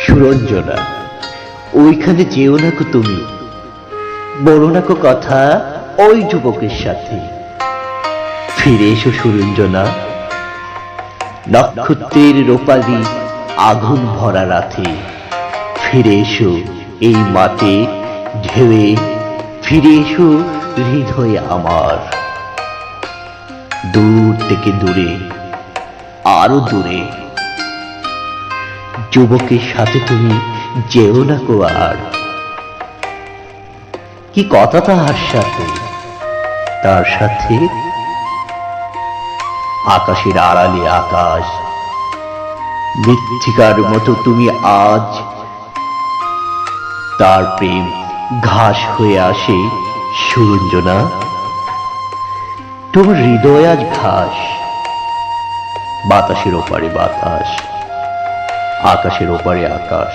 সুরঞ্জনা, ওইখানে যেও না কো তুমি, বলো না কো কথা ওই যুবকের সাথে। ফিরে এসো সুরঞ্জনা, নক্ষত্রের রূপালি আগুন ভরা রাতে। ফিরে এসো এই মাঠে ঢেউয়ে, ফিরে এসো হৃদয়ে আমার। দূর থেকে দূরে, আরো দূরে, যুবকের সাথে তুমি যেও না কো আর। কি কথা তাহার সাথে, তার সাথে আকাশের আড়ালে আকাশ। মৃত্তিকার মতো তুমি আজ, তার প্রেম ঘাস হয়ে আসে। সুরঞ্জনা, তোমার হৃদয় আজ ঘাস। বাতাসের ওপারে বাতাস, আকাশের ওপারে আকাশ।